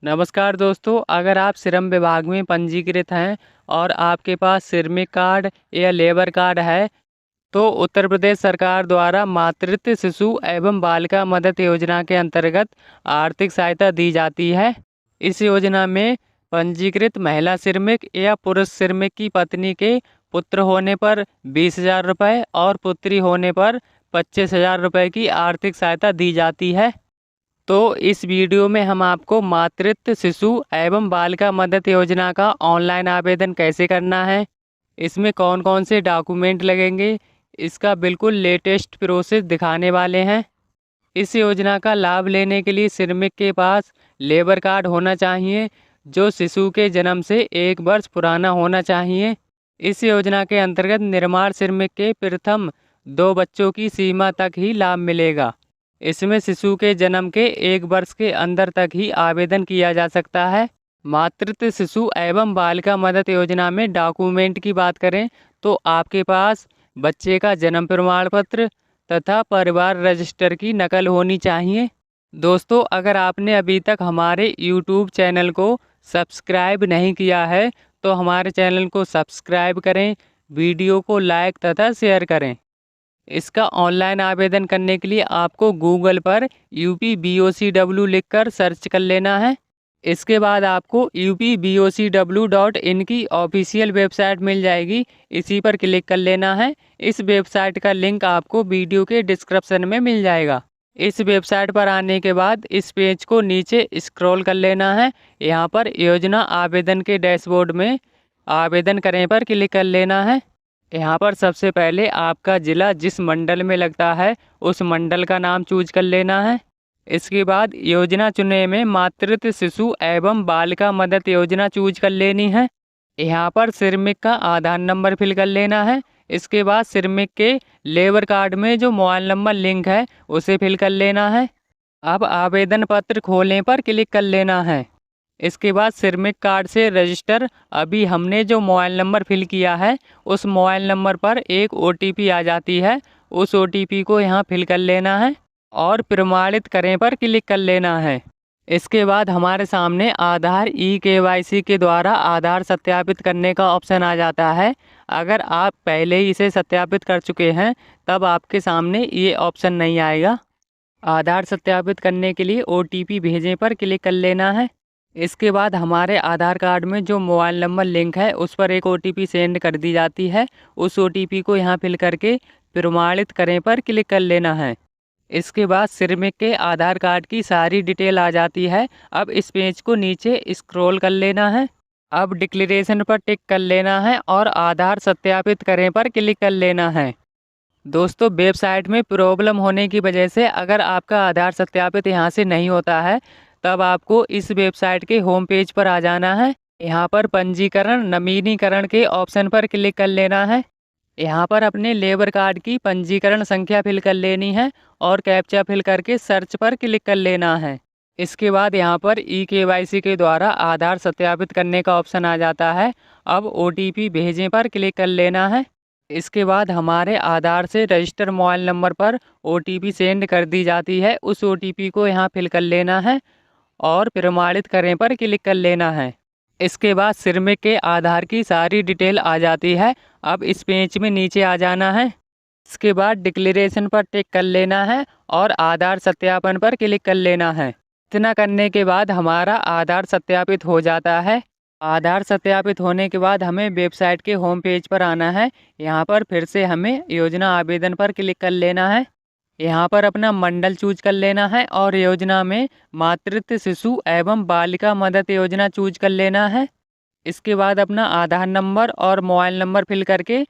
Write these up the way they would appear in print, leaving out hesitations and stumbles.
नमस्कार दोस्तों, अगर आप श्रम विभाग में पंजीकृत हैं और आपके पास श्रमिक कार्ड या लेबर कार्ड है, तो उत्तर प्रदेश सरकार द्वारा मातृत्व शिशु एवं बालिका मदद योजना के अंतर्गत आर्थिक सहायता दी जाती है। इस योजना में पंजीकृत महिला श्रमिक या पुरुष श्रमिक की पत्नी के पुत्र होने पर 20,000 रुपये और पुत्री होने पर 25,000 रुपये की आर्थिक सहायता दी जाती है। तो इस वीडियो में हम आपको मातृत्व शिशु एवं बालिका मदद योजना का ऑनलाइन आवेदन कैसे करना है, इसमें कौन कौन से डॉक्यूमेंट लगेंगे, इसका बिल्कुल लेटेस्ट प्रोसेस दिखाने वाले हैं। इस योजना का लाभ लेने के लिए श्रमिक के पास लेबर कार्ड होना चाहिए जो शिशु के जन्म से 1 वर्ष पुराना होना चाहिए। इस योजना के अंतर्गत निर्माण श्रमिक के प्रथम 2 बच्चों की सीमा तक ही लाभ मिलेगा। इसमें शिशु के जन्म के 1 वर्ष के अंदर तक ही आवेदन किया जा सकता है। मातृत्व शिशु एवं बालिका मदद योजना में डॉक्यूमेंट की बात करें तो आपके पास बच्चे का जन्म प्रमाण पत्र तथा परिवार रजिस्टर की नकल होनी चाहिए। दोस्तों, अगर आपने अभी तक हमारे YouTube चैनल को सब्सक्राइब नहीं किया है तो हमारे चैनल को सब्सक्राइब करें, वीडियो को लाइक तथा शेयर करें। इसका ऑनलाइन आवेदन करने के लिए आपको गूगल पर UPBOCW लिखकर सर्च कर लेना है। इसके बाद आपको UPBOCW.in की ऑफिशियल वेबसाइट मिल जाएगी, इसी पर क्लिक कर लेना है। इस वेबसाइट का लिंक आपको वीडियो के डिस्क्रिप्शन में मिल जाएगा। इस वेबसाइट पर आने के बाद इस पेज को नीचे स्क्रॉल कर लेना है। यहाँ पर योजना आवेदन के डैशबोर्ड में आवेदन करें पर क्लिक कर लेना है। यहाँ पर सबसे पहले आपका ज़िला जिस मंडल में लगता है उस मंडल का नाम चूज कर लेना है। इसके बाद योजना चुने में मातृत्व शिशु एवं बालिका मदद योजना चूज कर लेनी है। यहाँ पर श्रमिक का आधार नंबर फिल कर लेना है। इसके बाद श्रमिक के लेबर कार्ड में जो मोबाइल नंबर लिंक है उसे फिल कर लेना है। अब आवेदन पत्र खोलने पर क्लिक कर लेना है। इसके बाद श्रमिक कार्ड से रजिस्टर अभी हमने जो मोबाइल नंबर फिल किया है उस मोबाइल नंबर पर एक OTP आ जाती है, उस OTP को यहाँ फिल कर लेना है और प्रमाणित करें पर क्लिक कर लेना है। इसके बाद हमारे सामने आधार eKYC के द्वारा आधार सत्यापित करने का ऑप्शन आ जाता है। अगर आप पहले ही इसे सत्यापित कर चुके हैं तब आपके सामने ये ऑप्शन नहीं आएगा। आधार सत्यापित करने के लिए OTP भेजें पर क्लिक कर लेना है। इसके बाद हमारे आधार कार्ड में जो मोबाइल नंबर लिंक है उस पर एक OTP सेंड कर दी जाती है। उस OTP को यहाँ फिल करके प्रमाणित करें पर क्लिक कर लेना है। इसके बाद श्रमिक के आधार कार्ड की सारी डिटेल आ जाती है। अब इस पेज को नीचे स्क्रॉल कर लेना है। अब डिक्लेरेशन पर टिक कर लेना है और आधार सत्यापित करें पर क्लिक कर लेना है। दोस्तों, वेबसाइट में प्रॉब्लम होने की वजह से अगर आपका आधार सत्यापित यहाँ से नहीं होता है तब आपको इस वेबसाइट के होम पेज पर आ जाना है। यहाँ पर पंजीकरण नवीनीकरण के ऑप्शन पर क्लिक कर लेना है। यहाँ पर अपने लेबर कार्ड की पंजीकरण संख्या फिल कर लेनी है और कैप्चा फिल करके सर्च पर क्लिक कर लेना है। इसके बाद यहाँ पर eKYC के द्वारा आधार सत्यापित करने का ऑप्शन आ जाता है। अब OTP भेजें पर क्लिक कर लेना है। इसके बाद हमारे आधार से रजिस्टर मोबाइल नंबर पर OTP सेंड कर दी जाती है। उस OTP को यहाँ फिल कर लेना है और प्रमाणित करें पर क्लिक कर लेना है। इसके बाद श्रमिक के आधार की सारी डिटेल आ जाती है। अब इस पेज में नीचे आ जाना है। इसके बाद डिक्लेरेशन पर टिक कर लेना है और आधार सत्यापन पर क्लिक कर लेना है। इतना करने के बाद हमारा आधार सत्यापित हो जाता है। आधार सत्यापित होने के बाद हमें वेबसाइट के होम पेज पर आना है। यहाँ पर फिर से हमें योजना आवेदन पर क्लिक कर लेना है। यहाँ पर अपना मंडल चूज कर लेना है और योजना में मातृत्व शिशु एवं बालिका मदद योजना चूज कर लेना है। इसके बाद अपना आधार नंबर और मोबाइल नंबर फिल करके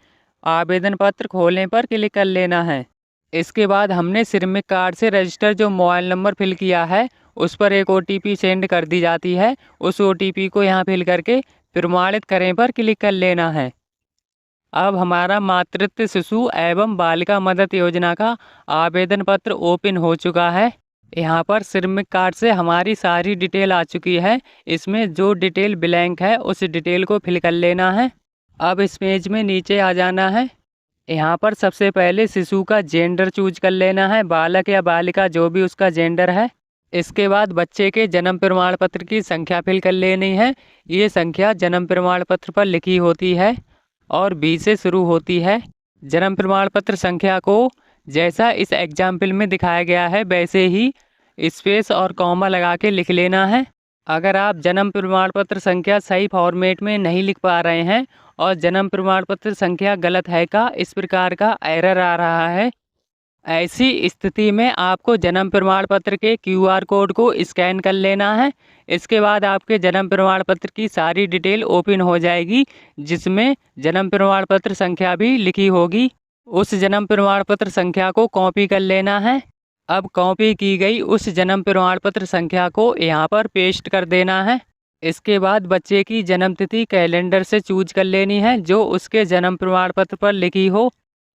आवेदन पत्र खोलने पर क्लिक कर लेना है। इसके बाद हमने श्रमिक कार्ड से रजिस्टर जो मोबाइल नंबर फिल किया है उस पर एक OTP सेंड कर दी जाती है। उस OTP को यहाँ फिल करके प्रमाणित करें पर क्लिक कर लेना है। अब हमारा मातृत्व शिशु एवं बालिका मदद योजना का आवेदन पत्र ओपन हो चुका है। यहाँ पर श्रमिक कार्ड से हमारी सारी डिटेल आ चुकी है। इसमें जो डिटेल ब्लैंक है उस डिटेल को फिल कर लेना है। अब इस पेज में नीचे आ जाना है। यहाँ पर सबसे पहले शिशु का जेंडर चूज कर लेना है, बालक या बालिका जो भी उसका जेंडर है। इसके बाद बच्चे के जन्म प्रमाण पत्र की संख्या फिल कर लेनी है। ये संख्या जन्म प्रमाण पत्र पर लिखी होती है और 20 से शुरू होती है। जन्म प्रमाण पत्र संख्या को जैसा इस एग्जाम्पल में दिखाया गया है वैसे ही स्पेस और कॉमा लगा के लिख लेना है। अगर आप जन्म प्रमाण पत्र संख्या सही फॉर्मेट में नहीं लिख पा रहे हैं और जन्म प्रमाण पत्र संख्या गलत है का इस प्रकार का एरर आ रहा है, ऐसी स्थिति में आपको जन्म प्रमाण पत्र के QR कोड को स्कैन कर लेना है। इसके बाद आपके जन्म प्रमाण पत्र की सारी डिटेल ओपन हो जाएगी, जिसमें जन्म प्रमाण पत्र संख्या भी लिखी होगी। उस जन्म प्रमाण पत्र संख्या को कॉपी कर लेना है। अब कॉपी की गई उस जन्म प्रमाण पत्र संख्या को यहाँ पर पेस्ट कर देना है। इसके बाद बच्चे की जन्म तिथि कैलेंडर से चूज कर लेनी है जो उसके जन्म प्रमाण पत्र पर लिखी हो।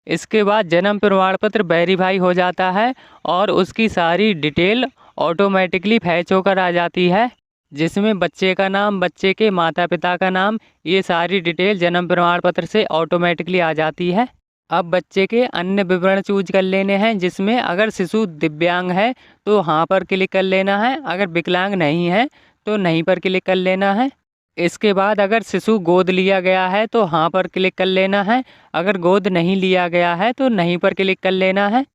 इसके बाद जन्म प्रमाण पत्र वेरीफाई हो जाता है और उसकी सारी डिटेल ऑटोमेटिकली फैच होकर आ जाती है, जिसमें बच्चे का नाम, बच्चे के माता पिता का नाम, ये सारी डिटेल जन्म प्रमाण पत्र से ऑटोमेटिकली आ जाती है। अब बच्चे के अन्य विवरण चूज कर लेने हैं, जिसमें अगर शिशु दिव्यांग है तो हाँ पर क्लिक कर लेना है, अगर विकलांग नहीं है तो नहीं पर क्लिक कर लेना है। इसके बाद अगर शिशु गोद लिया गया है तो हाँ पर क्लिक कर लेना है, अगर गोद नहीं लिया गया है तो नहीं पर क्लिक कर लेना है।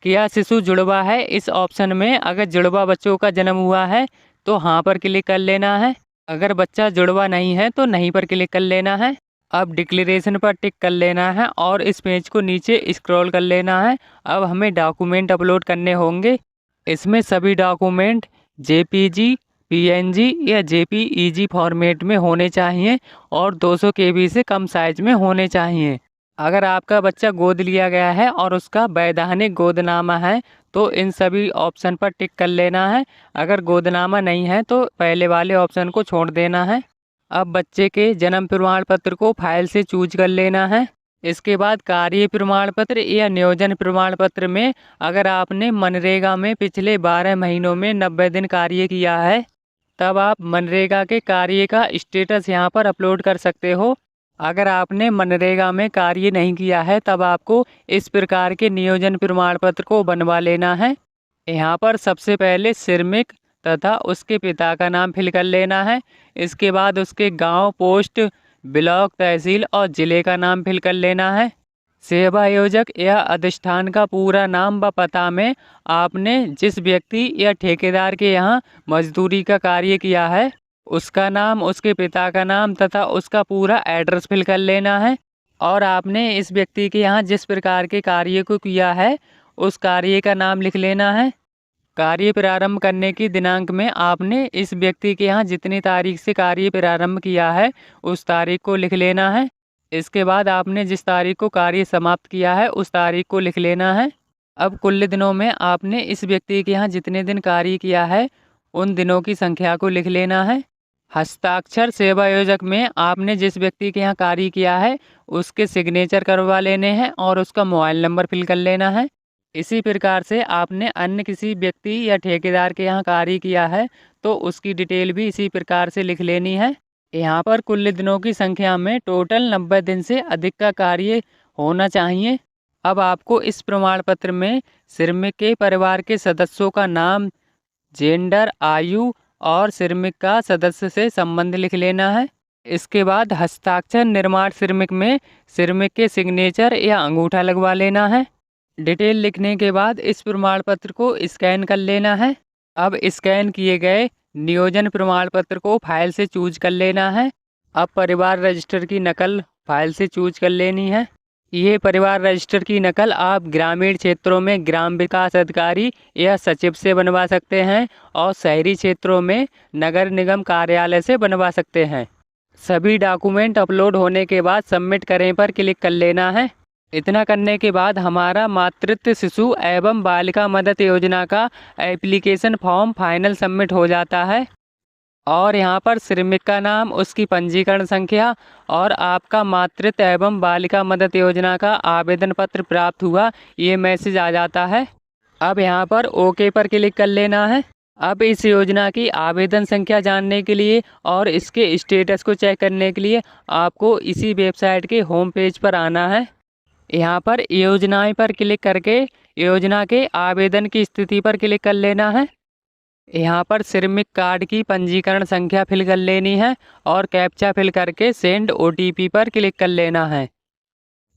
क्या शिशु जुड़वा है, इस ऑप्शन में अगर जुड़वा बच्चों का जन्म हुआ है तो हाँ पर क्लिक कर लेना है, अगर बच्चा जुड़वा नहीं है तो नहीं पर क्लिक कर लेना है। अब डिक्लेरेशन पर टिक कर लेना है और इस पेज को नीचे स्क्रॉल कर लेना है। अब हमें डॉक्यूमेंट अपलोड करने होंगे। इसमें सभी डॉक्यूमेंट JPG, PNG या JPEG फॉर्मेट में होने चाहिए और 200 KB से कम साइज में होने चाहिए। अगर आपका बच्चा गोद लिया गया है और उसका वैधानिक गोदनामा है तो इन सभी ऑप्शन पर टिक कर लेना है। अगर गोदनामा नहीं है तो पहले वाले ऑप्शन को छोड़ देना है। अब बच्चे के जन्म प्रमाण पत्र को फाइल से चूज कर लेना है। इसके बाद कार्य प्रमाण पत्र या नियोजन प्रमाण पत्र में अगर आपने मनरेगा में पिछले 12 महीनों में 90 दिन कार्य किया है तब आप मनरेगा के कार्य का स्टेटस यहाँ पर अपलोड कर सकते हो। अगर आपने मनरेगा में कार्य नहीं किया है तब आपको इस प्रकार के नियोजन प्रमाण पत्र को बनवा लेना है। यहाँ पर सबसे पहले श्रमिक तथा उसके पिता का नाम फिल कर लेना है। इसके बाद उसके गांव, पोस्ट, ब्लॉक, तहसील और ज़िले का नाम फिल कर लेना है। सेवा आयोजक या अधिष्ठान का पूरा नाम व पता में आपने जिस व्यक्ति या ठेकेदार के यहाँ मजदूरी का कार्य किया है उसका नाम, उसके पिता का नाम तथा उसका पूरा एड्रेस फिल कर लेना है। और आपने इस व्यक्ति के यहाँ जिस प्रकार के कार्य को किया है उस कार्य का नाम लिख लेना है। कार्य प्रारंभ करने की दिनांक में आपने इस व्यक्ति के यहाँ जितनी तारीख से कार्य प्रारंभ किया है उस तारीख को लिख लेना है। इसके बाद आपने जिस तारीख को कार्य समाप्त किया है उस तारीख को लिख लेना है। अब कुल दिनों में आपने इस व्यक्ति के यहाँ जितने दिन कार्य किया है उन दिनों की संख्या को लिख लेना है। हस्ताक्षर सेवा आयोजक में आपने जिस व्यक्ति के यहाँ कार्य किया है उसके सिग्नेचर करवा लेने हैं और उसका मोबाइल नंबर फिल कर लेना है। इसी प्रकार से आपने अन्य किसी व्यक्ति या ठेकेदार के यहाँ कार्य किया है तो उसकी डिटेल भी इसी प्रकार से लिख लेनी है। यहाँ पर कुल दिनों की संख्या में टोटल 90 दिन से अधिक का कार्य होना चाहिए। अब आपको इस प्रमाण पत्र में श्रमिक के परिवार के सदस्यों का नाम, जेंडर, आयु और श्रमिक का सदस्य से संबंध लिख लेना है। इसके बाद हस्ताक्षर निर्माण श्रमिक में श्रमिक के सिग्नेचर या अंगूठा लगवा लेना है। डिटेल लिखने के बाद इस प्रमाण पत्र को स्कैन कर लेना है। अब स्कैन किए गए नियोजन प्रमाण पत्र को फाइल से चूज कर लेना है। अब परिवार रजिस्टर की नकल फाइल से चूज कर लेनी है। ये परिवार रजिस्टर की नकल आप ग्रामीण क्षेत्रों में ग्राम विकास अधिकारी या सचिव से बनवा सकते हैं और शहरी क्षेत्रों में नगर निगम कार्यालय से बनवा सकते हैं। सभी डॉक्यूमेंट अपलोड होने के बाद सबमिट करें पर क्लिक कर लेना है। इतना करने के बाद हमारा मातृत्व शिशु एवं बालिका मदद योजना का एप्लीकेशन फॉर्म फाइनल सबमिट हो जाता है और यहाँ पर श्रमिक का नाम, उसकी पंजीकरण संख्या और आपका मातृत्व एवं बालिका मदद योजना का आवेदन पत्र प्राप्त हुआ ये मैसेज आ जाता है। अब यहाँ पर ओके पर क्लिक कर लेना है। अब इस योजना की आवेदन संख्या जानने के लिए और इसके स्टेटस को चेक करने के लिए आपको इसी वेबसाइट के होम पेज पर आना है। यहाँ पर योजनाएं पर क्लिक करके योजना के आवेदन की स्थिति पर क्लिक कर लेना है। यहाँ पर श्रमिक कार्ड की पंजीकरण संख्या फिल कर लेनी है और कैप्चा फिल करके सेंड OTP पर क्लिक कर लेना है।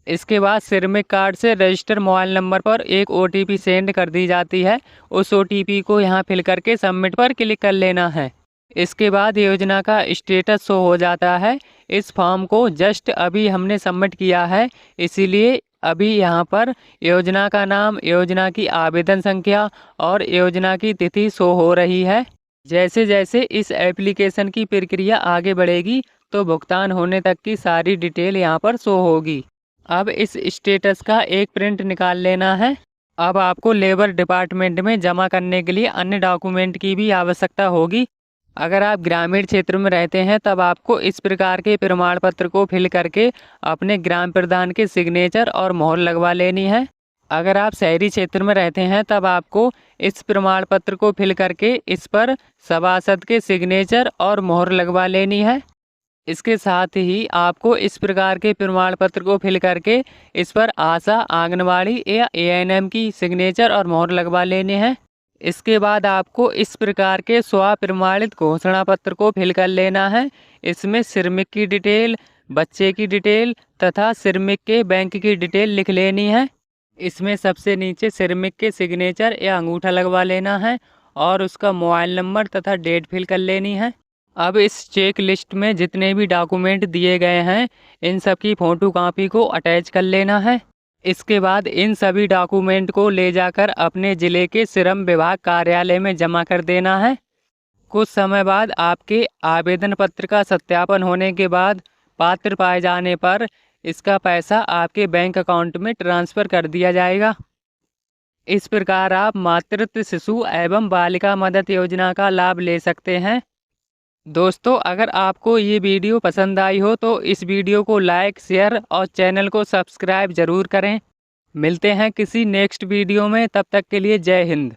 इसके बाद श्रमिक कार्ड से रजिस्टर मोबाइल नंबर पर एक OTP सेंड कर दी जाती है। उस OTP को यहाँ फिल करके सबमिट पर क्लिक कर लेना है। इसके बाद योजना का स्टेटस शो हो जाता है। इस फॉर्म को जस्ट अभी हमने सबमिट किया है, इसीलिए अभी यहाँ पर योजना का नाम, योजना की आवेदन संख्या और योजना की तिथि शो हो रही है। जैसे जैसे इस एप्लीकेशन की प्रक्रिया आगे बढ़ेगी तो भुगतान होने तक की सारी डिटेल यहाँ पर शो होगी। अब इस स्टेटस का एक प्रिंट निकाल लेना है। अब आपको लेबर डिपार्टमेंट में जमा करने के लिए अन्य डॉक्यूमेंट की भी आवश्यकता होगी। अगर आप ग्रामीण क्षेत्र में रहते हैं तब आपको इस प्रकार के प्रमाण पत्र को फिल करके अपने ग्राम प्रधान के सिग्नेचर और मोहर लगवा लेनी है। अगर आप शहरी क्षेत्र में रहते हैं तब आपको इस प्रमाण पत्र को फिल करके इस पर सभासद के सिग्नेचर और मोहर लगवा लेनी है। इसके साथ ही आपको इस प्रकार के प्रमाण पत्र को फिल करके इस पर आशा, आंगनवाड़ी या ANM की सिग्नेचर और मोहर लगवा लेने हैं। इसके बाद आपको इस प्रकार के स्व प्रमाणित घोषणा पत्र को फिल कर लेना है। इसमें श्रमिक की डिटेल, बच्चे की डिटेल तथा श्रमिक के बैंक की डिटेल लिख लेनी है। इसमें सबसे नीचे श्रमिक के सिग्नेचर या अंगूठा लगवा लेना है और उसका मोबाइल नंबर तथा डेट फिल कर लेनी है। अब इस चेक लिस्ट में जितने भी डॉक्यूमेंट दिए गए हैं इन सब की फ़ोटो कॉपी को अटैच कर लेना है। इसके बाद इन सभी डॉक्यूमेंट को ले जाकर अपने ज़िले के श्रम विभाग कार्यालय में जमा कर देना है। कुछ समय बाद आपके आवेदन पत्र का सत्यापन होने के बाद पात्र पाए जाने पर इसका पैसा आपके बैंक अकाउंट में ट्रांसफ़र कर दिया जाएगा। इस प्रकार आप मातृत्व, शिशु एवं बालिका मदद योजना का लाभ ले सकते हैं। दोस्तों, अगर आपको ये वीडियो पसंद आई हो तो इस वीडियो को लाइक, शेयर और चैनल को सब्सक्राइब ज़रूर करें। मिलते हैं किसी नेक्स्ट वीडियो में, तब तक के लिए जय हिंद।